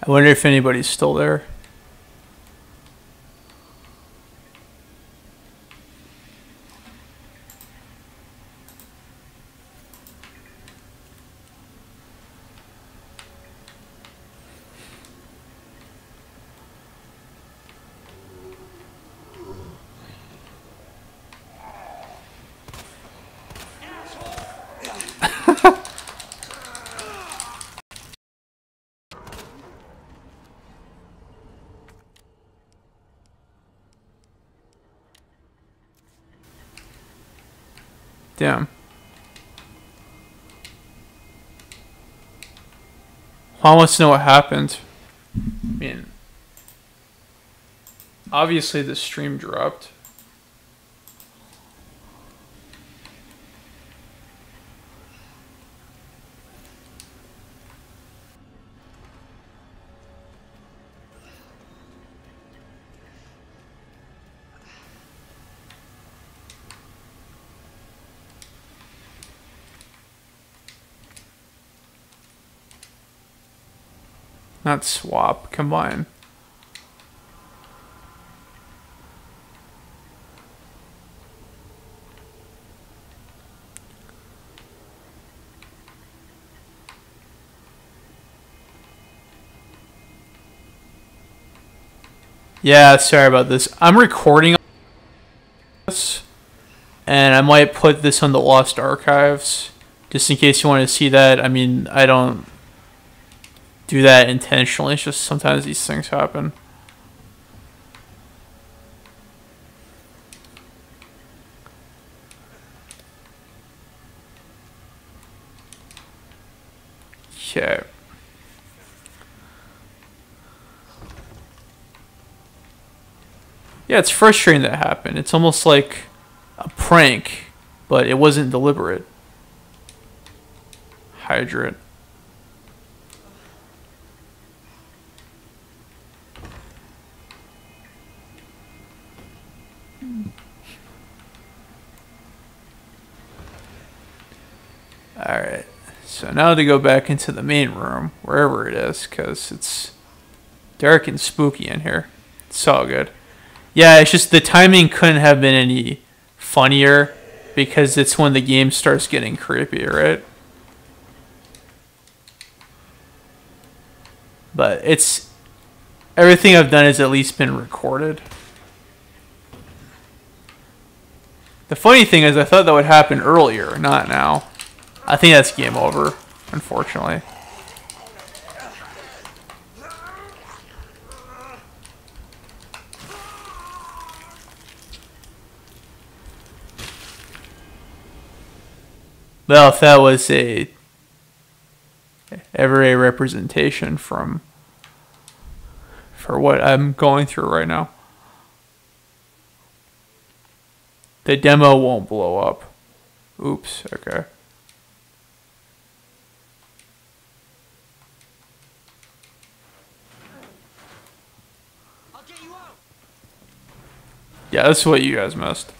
I wonder if anybody's still there. Damn. Juan wants to know what happened. I mean, obviously the stream dropped. Not swap, combine. Yeah, sorry about this. I'm recording this, and I might put this on the Lost Archives, just in case you want to see that. I mean, I don't do that intentionally. It's just sometimes these things happen. Okay. Yeah, it's frustrating that happened. It's almost like a prank, but it wasn't deliberate. Hydrate. Alright, so now to go back into the main room, wherever it is, because it's dark and spooky in here. It's all good. Yeah, it's just the timing couldn't have been any funnier, because it's when the game starts getting creepy, right? But it's... everything I've done has at least been recorded. The funny thing is I thought that would happen earlier, not now. I think that's game over, unfortunately. Well, if that was ever a representation for what I'm going through right now. The demo won't blow up. Oops, okay. Yeah, that's what you guys missed.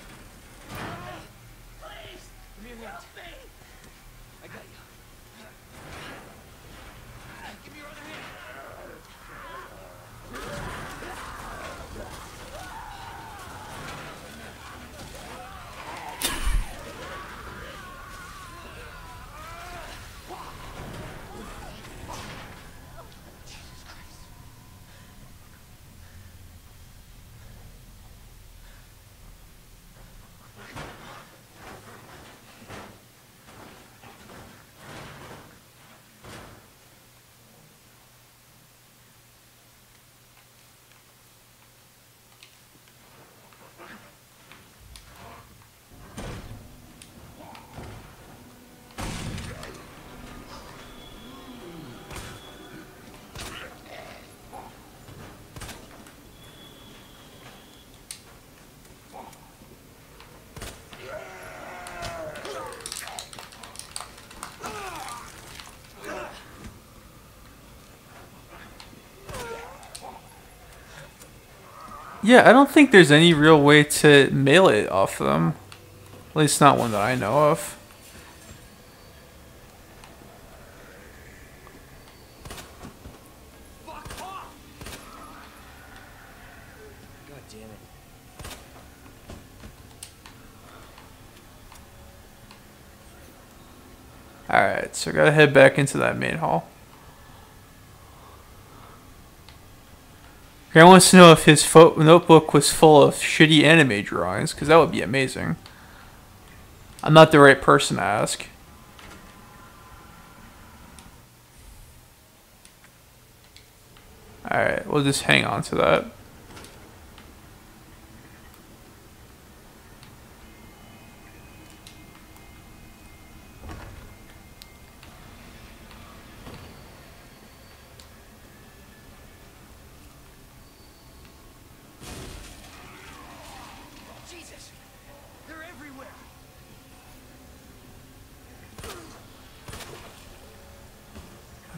Yeah, I don't think there's any real way to melee off them. At least not one that I know of. Alright, so I gotta head back into that main hall. Grant wants to know if his notebook was full of shitty anime drawings, because that would be amazing. I'm not the right person to ask. Alright, we'll just hang on to that. Jesus, they're everywhere.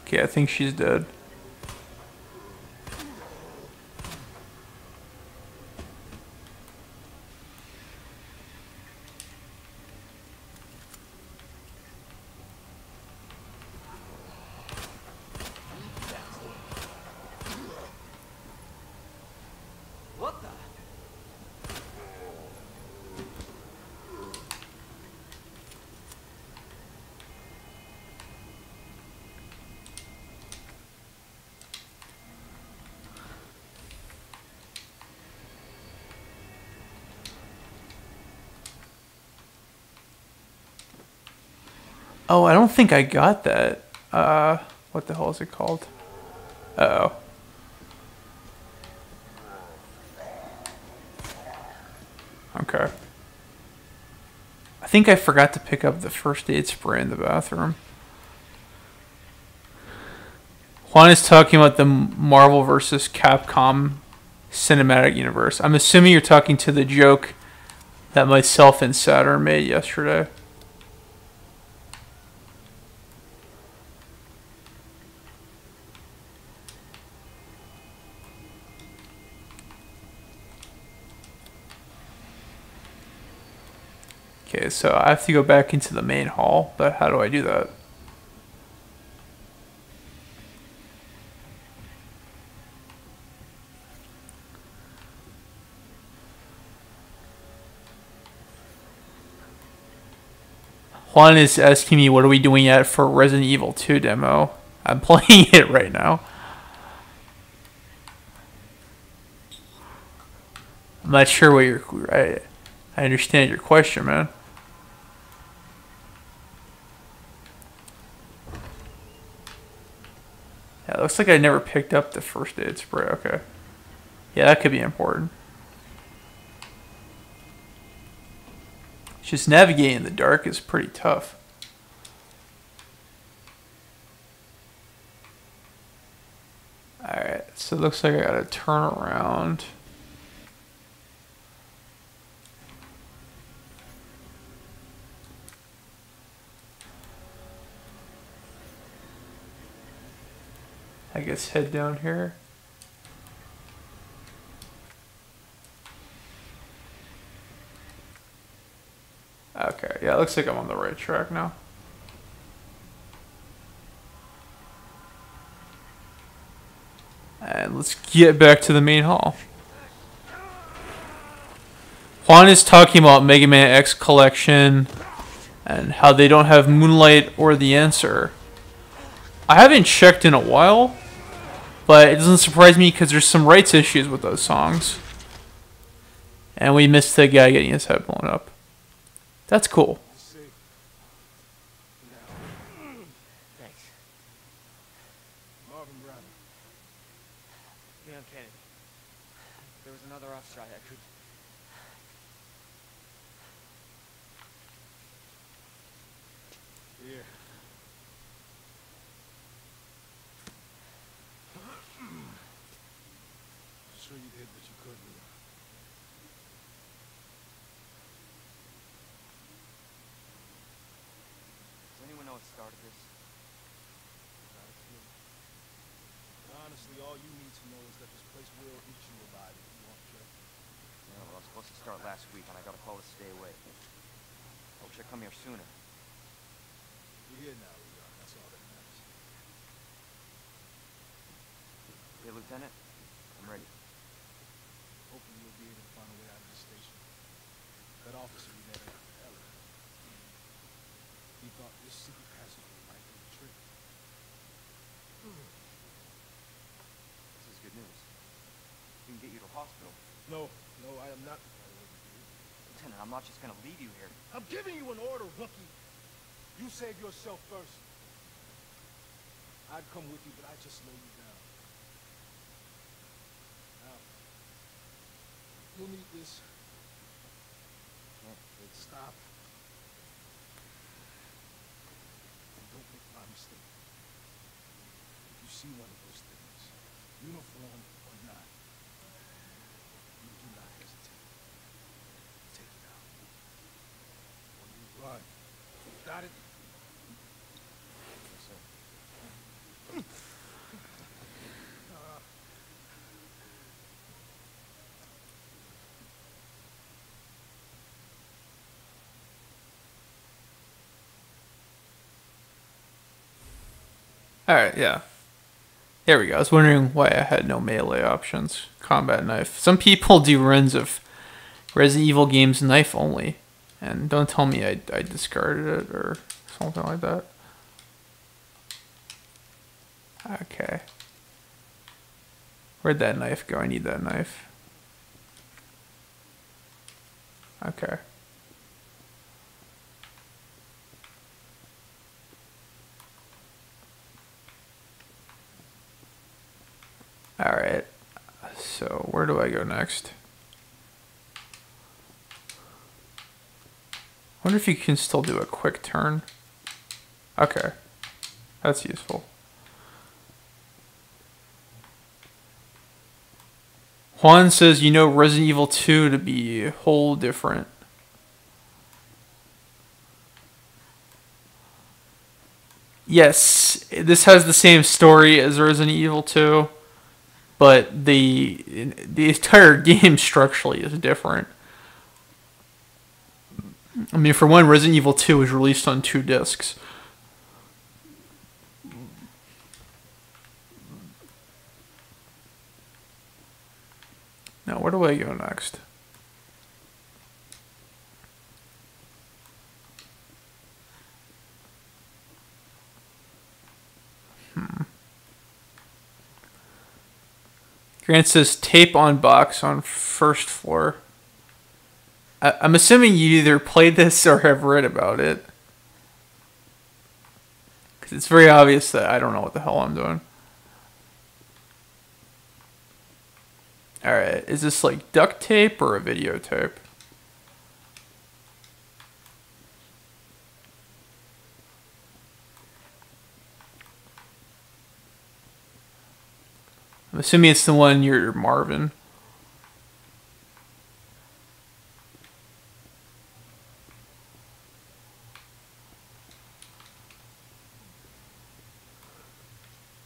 Okay, I think she's dead. What the? Oh, I don't think I got that. What the hell is it called? Uh-oh. Okay. I think I forgot to pick up the first aid spray in the bathroom. Juan is talking about the Marvel vs. Capcom cinematic universe. I'm assuming you're talking to the joke that myself and Saturn made yesterday. Okay, so I have to go back into the main hall, but how do I do that? Juan is asking me what are we doing yet for Resident Evil 2 demo. I'm playing it right now. I'm not sure what I understand your question, man. Yeah, it looks like I never picked up the first aid spray. Okay. Yeah, that could be important. It's just navigating in the dark is pretty tough. Alright, so it looks like I gotta turn around. I guess head down here. Okay, yeah, it looks like I'm on the right track now. And let's get back to the main hall. Juan is talking about Mega Man X Collection and how they don't have Moonlight or The Answer. I haven't checked in a while, but it doesn't surprise me because there's some rights issues with those songs. And we missed the guy getting his head blown up. That's cool. Thanks. Marvin Brown. Leon Kennedy. There was another off strike. I could. Yeah. Sure you did what you could do. Does anyone know what started this? Honestly, all you need to know is that this place will eat you alive if you aren't careful. Yeah, well, I was supposed to start last week, and I got a call to stay away. I wish I'd come here sooner. You're here now, Leon. That's all that matters. Hey, Lieutenant, I'm ready. Hopefully you'll be able to find a way out of this station. That officer you met out, Ella. He thought this secret passageway might do the trick. This is good news. We can get you to a hospital. No, I am not the priority here. Lieutenant, I'm not just gonna leave you here. I'm giving you an order, rookie. You save yourself first. I'd come with you, but I just slow you down. Now, you'll need this. Stop. And don't make my mistake. If you see one of those things, uniform or not, you do not hesitate. Take it out. Or you run. Got it? Yes, sir. Alright, yeah. There we go. I was wondering why I had no melee options. Combat knife. Some people do runs of Resident Evil games knife only. And don't tell me I discarded it or something like that. Okay. Where'd that knife go? I need that knife. Okay. Alright. So, where do I go next? I wonder if you can still do a quick turn. Okay. That's useful. Juan says, you know Resident Evil 2 to be a whole different. Yes, this has the same story as Resident Evil 2, but the entire game structurally is different. I mean, for one, Resident Evil 2 was released on 2 discs. Now, where do I go next? Grant says tape on box on first floor. I'm assuming you either played this or have read about it. Because it's very obvious that I don't know what the hell I'm doing. Alright, is this like duct tape or a videotape? I'm assuming it's the one you're Marvin.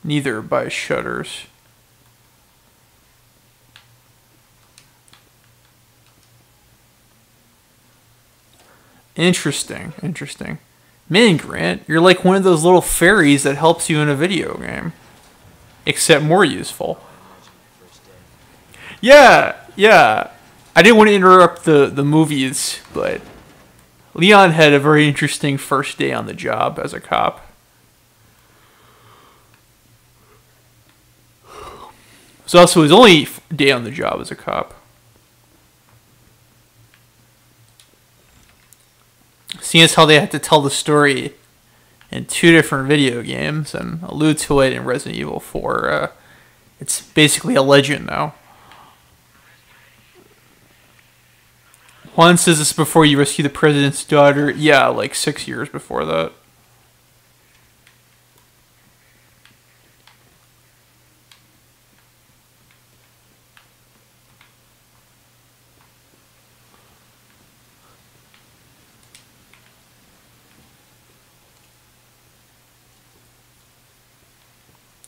Neither by Shutters. Interesting, interesting. Man, Grant, you're like one of those little fairies that helps you in a video game. Except more useful. Yeah. I didn't want to interrupt the movies, but Leon had a very interesting first day on the job as a cop. It was also his only day on the job as a cop. Seeing as how they had to tell the story in 2 different video games and allude to it in Resident Evil 4, it's basically a legend now. Juan says this before you rescue the president's daughter. Yeah, like 6 years before that.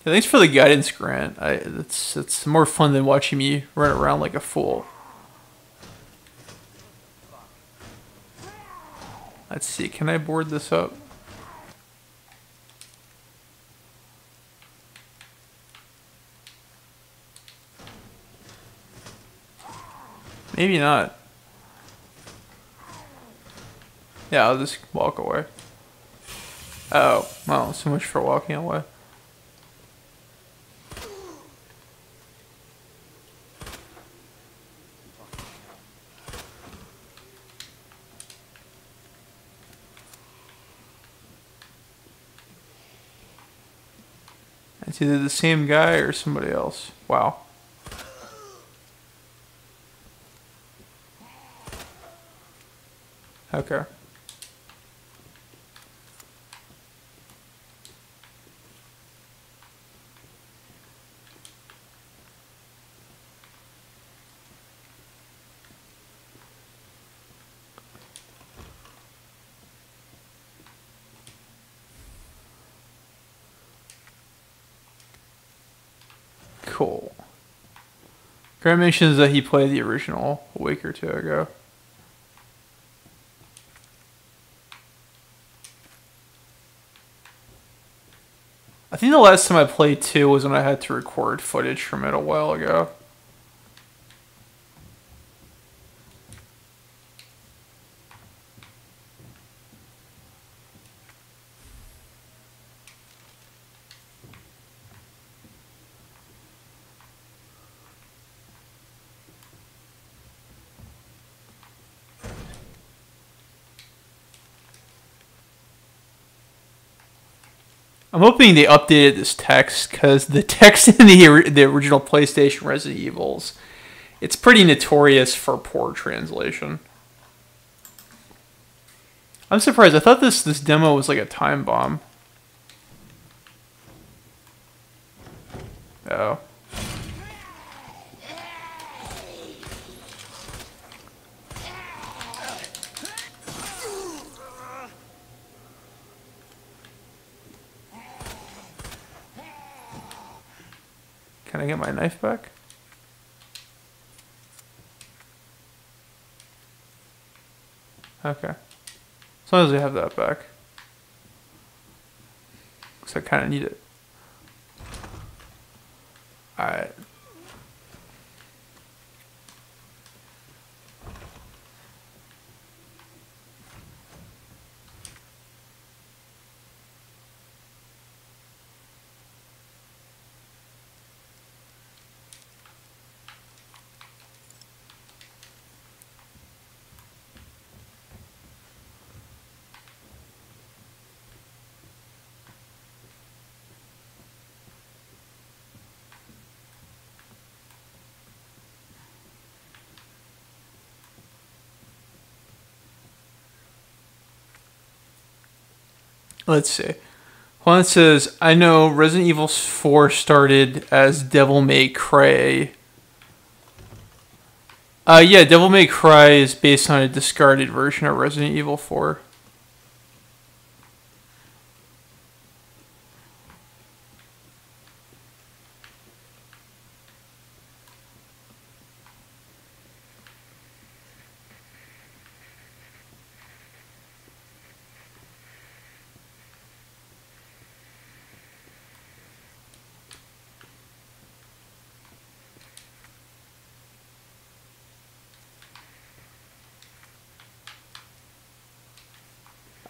Yeah, thanks for the guidance, Grant. It's more fun than watching me run around like a fool. Let's see, can I board this up? Maybe not. Yeah, I'll just walk away. Oh, well, so much for walking away. It's either the same guy or somebody else. Wow. Okay. Cool. Grant mentions that he played the original a week or two ago. I think the last time I played 2 was when I had to record footage from it a while ago. I'm hoping they updated this text, because the text in the original PlayStation Resident Evils, it's pretty notorious for poor translation. I'm surprised. I thought this demo was like a time bomb. Oh. Can I get my knife back? Okay. As long as I have that back. Because I kind of need it. Alright. Let's see. Juan says, I know Resident Evil 4 started as Devil May Cry. Yeah, Devil May Cry is based on a discarded version of Resident Evil 4.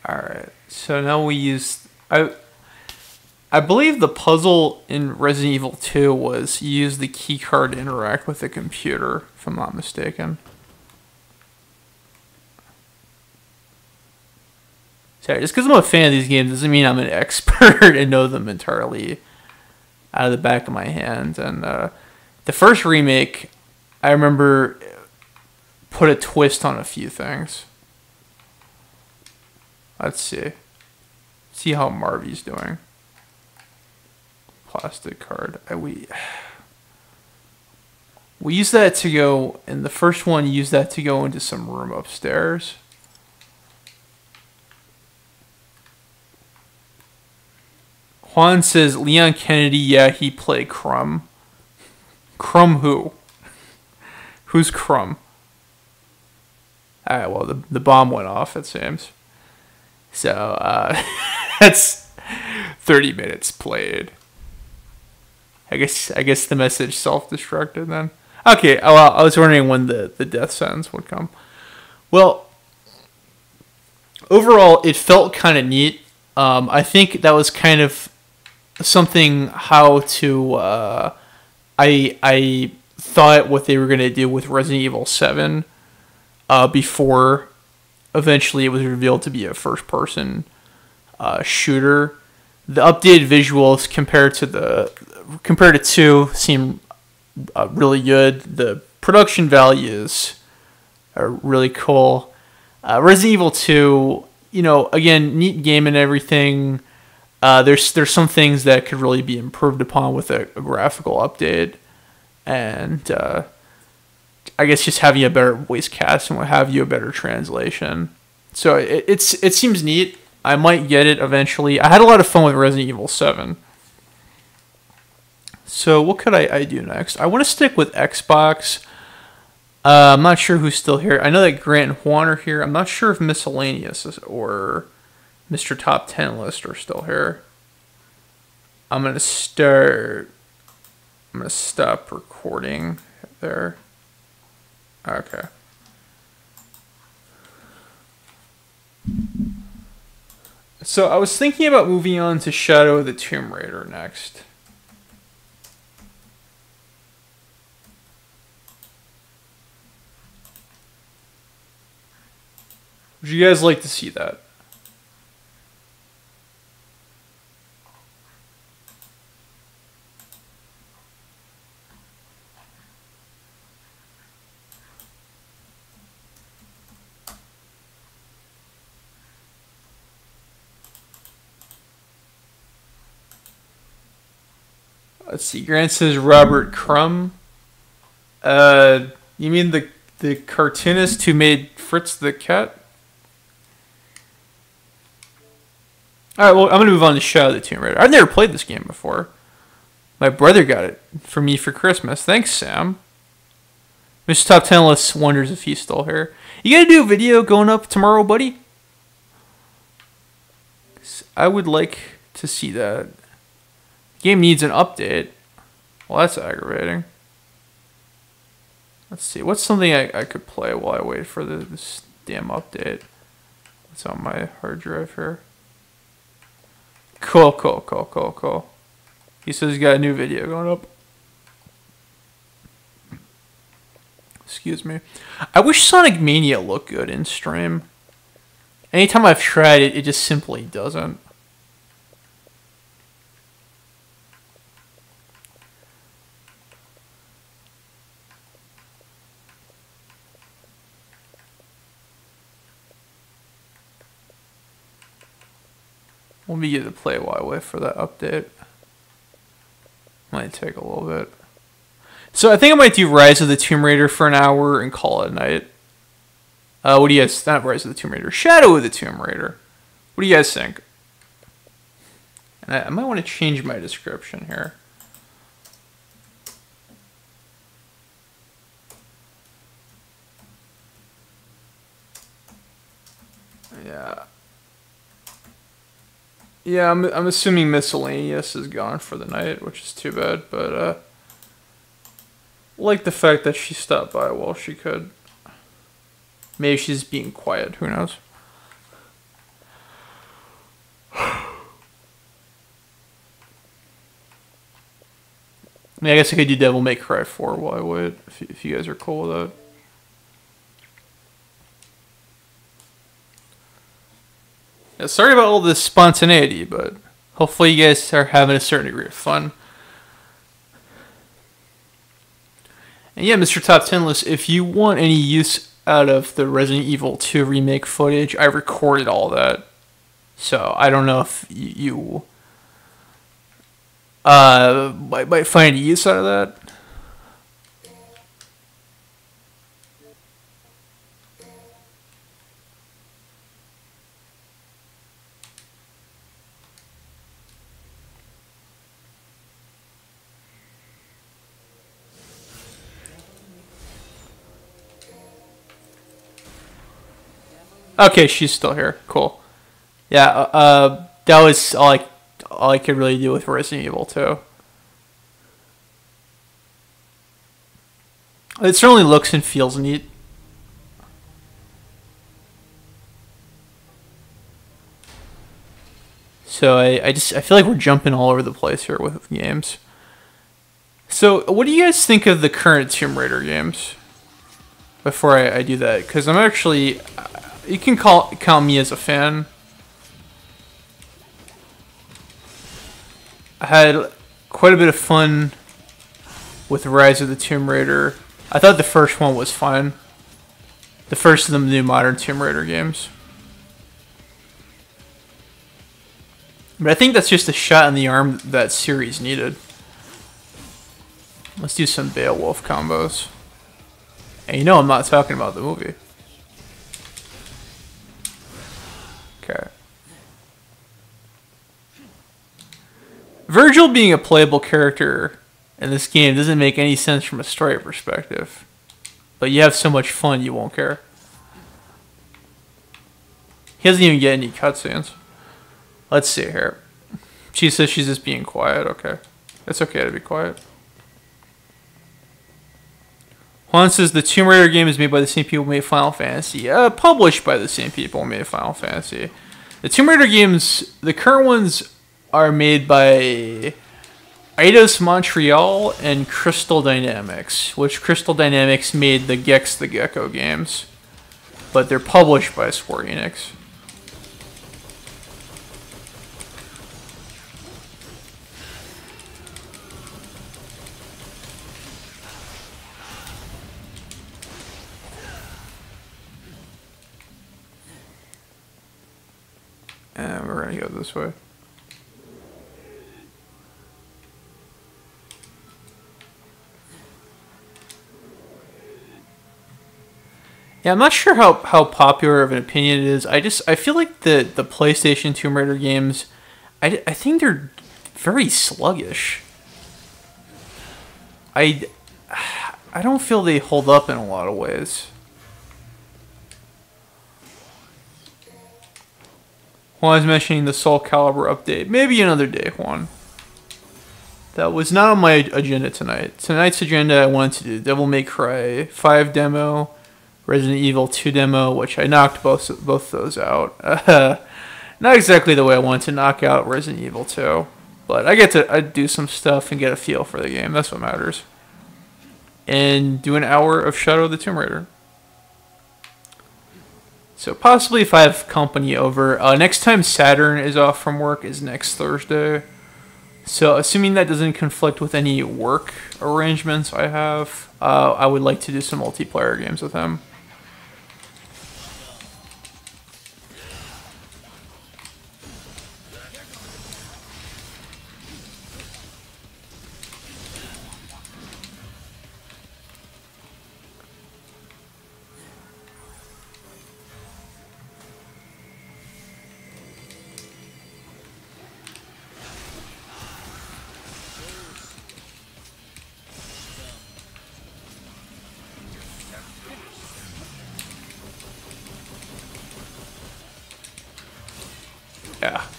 Alright, so now we use... I believe the puzzle in Resident Evil 2 was you use the keycard to interact with the computer, if I'm not mistaken. Sorry, just because I'm a fan of these games doesn't mean I'm an expert and know them entirely out of the back of my hand. And the first remake, I remember, put a twist on a few things. Let's see. See how Marvy's doing. Plastic card. We used that to go, in the first one, used that to go into some room upstairs. Juan says, Leon Kennedy, yeah, he played Crumb. Crumb who? Who's Crumb? Alright, well, the bomb went off, it seems. So, that's 30 minutes played. I guess the message self-destructed then. Okay, well, I was wondering when the death sentence would come. Well, overall, it felt kind of neat. I think that was kind of something how to I thought what they were going to do with Resident Evil 7 before eventually it was revealed to be a first person shooter. The updated visuals compared to 2 seem really good. The production values are really cool. Resident Evil 2, again, neat game and everything. There's some things that could really be improved upon with a graphical update, and I guess just having a better voice cast and what have you, a better translation. So it seems neat. I might get it eventually. I had a lot of fun with Resident Evil 7. So what could I do next? I want to stick with Xbox. I'm not sure who's still here. I know that Grant and Juan are here. I'm not sure if Miscellaneous or Mr. Top 10 List are still here. I'm going to stop recording there. Okay. So I was thinking about moving on to Shadow of the Tomb Raider next. Would you guys like to see that? Let's see. Grant says Robert Crumb. You mean the cartoonist who made Fritz the Cat? Alright, well, I'm going to move on to Shadow of the Tomb Raider. I've never played this game before. My brother got it for me for Christmas. Thanks, Sam. Mr. Top 10 List wonders if he's still here. You going to do a video going up tomorrow, buddy? I would like to see that. Game needs an update. Well, that's aggravating. Let's see. What's something I could play while I wait for this damn update? What's on my hard drive here? Cool. He says he's got a new video going up. Excuse me. I wish Sonic Mania looked good in stream. Anytime I've tried it, it just simply doesn't. Let me get to play while I wait for that update. Might take a little bit. So I think I might do Rise of the Tomb Raider for an hour and call it a night. What do you guys... Not Rise of the Tomb Raider. Shadow of the Tomb Raider. What do you guys think? And I might want to change my description here. Yeah, I'm assuming Miscellaneous is gone for the night, which is too bad, but like the fact that she stopped by while she could. Maybe she's being quiet, who knows? I mean, I guess I could do Devil May Cry 4 while I wait, if you guys are cool with that. Yeah, sorry about all this spontaneity, but hopefully you guys are having a certain degree of fun. And yeah, Mr. Top 10 List, if you want any use out of the Resident Evil 2 remake footage, I recorded all that. So I don't know if you might find use out of that. Okay, she's still here. Cool. Yeah, that was all I could really do with Resident Evil 2. It certainly looks and feels neat. So I feel like we're jumping all over the place here with games. So what do you guys think of the current Tomb Raider games? Before I do that, because I'm actually, you can count me as a fan. I had quite a bit of fun with Rise of the Tomb Raider. I thought the first one was fine. The first of the new modern Tomb Raider games. But I think that's just a shot in the arm that series needed. Let's do some Beowulf combos. And you know I'm not talking about the movie. Okay. Virgil being a playable character in this game doesn't make any sense from a story perspective. But you have so much fun you won't care. He doesn't even get any cutscenes. Let's see here. She says she's just being quiet. Okay. It's okay to be quiet. Juan says the Tomb Raider game is made by the same people who made Final Fantasy. Published by the same people who made Final Fantasy. The Tomb Raider games, the current ones, are made by Eidos Montreal and Crystal Dynamics, which Crystal Dynamics made the Gex the Gecko games. But they're published by Square Enix. And we're gonna go this way. Yeah, I'm not sure how popular of an opinion it is. I feel like the PlayStation Tomb Raider games, I think they're very sluggish. I don't feel they hold up in a lot of ways. Juan was mentioning the Soul Calibur update. Maybe another day, Juan. That was not on my agenda tonight. Tonight's agenda, I wanted to do Devil May Cry 5 demo, Resident Evil 2 demo, which I knocked both those out. Not exactly the way I wanted to knock out Resident Evil 2, but I do some stuff and get a feel for the game. That's what matters. And do an hour of Shadow of the Tomb Raider. So possibly if I have company over. Next time Saturn is off from work is next Thursday. So assuming that doesn't conflict with any work arrangements I have, I would like to do some multiplayer games with him.